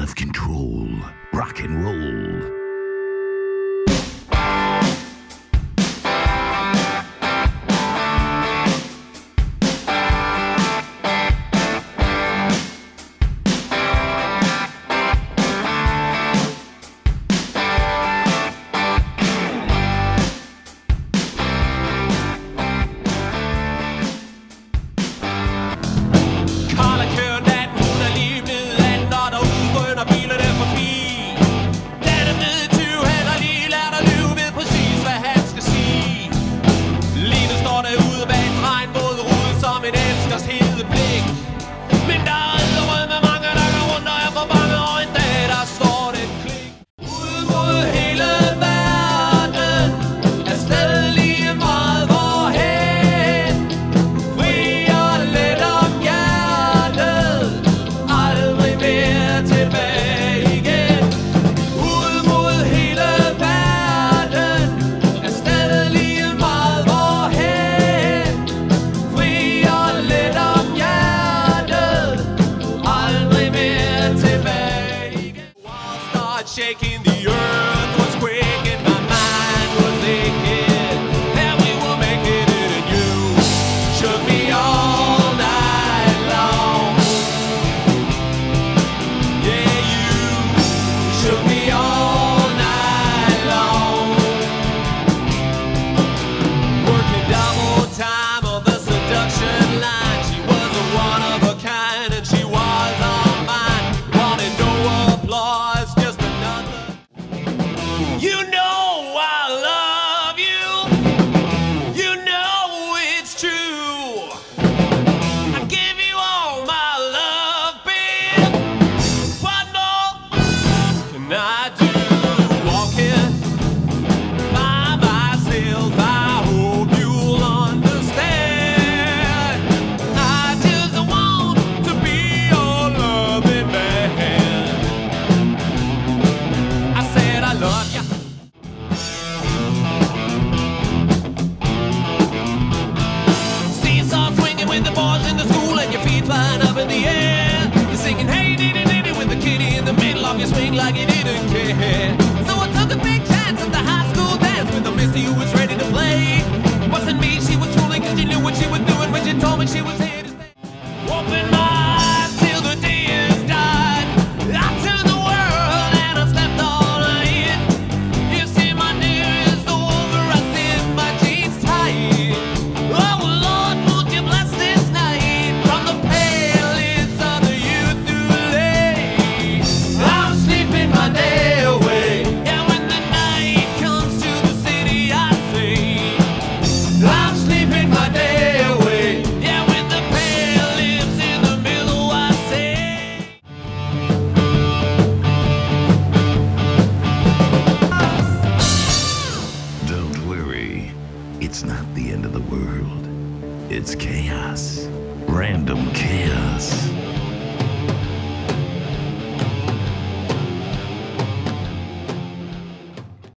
of control. Rock and roll. Shaking, the earth was quaking, my mind was aching, and we were making it, and you shook me all night long. Yeah, you shook me all night long. Working double time on the seduction line. She was a one of a kind, and she was all mine. Wanted no applause, just you know I love you. You know it's true. I give you all my love, babe. What more can I do? Walking by myself, I hope you'll understand. I just want to be your loving man. I said I love you. With the boys in the school and your feet flying up in the air, you're singing hey diddy diddy with the kitty in the middle of your swing like you didn't care. So I took a big chance at the high school dance with a missy who was ready to play. Wasn't me, she was fooling cause she knew what she was doing when she told me she was here to stay. Open my eyes till the day is died. I turned the world and I slept all night. You see my dear is over, I sit my jeans tight. Oh Lord, won't you bless this night from the palest of the youth too late. I'm sleeping my day away. Yeah, when the night comes to the city, I say I'm sleeping my day away. Yeah, when the pale lives in the middle, I say Don't worry, it's not the end of the world. It's chaos. Random chaos.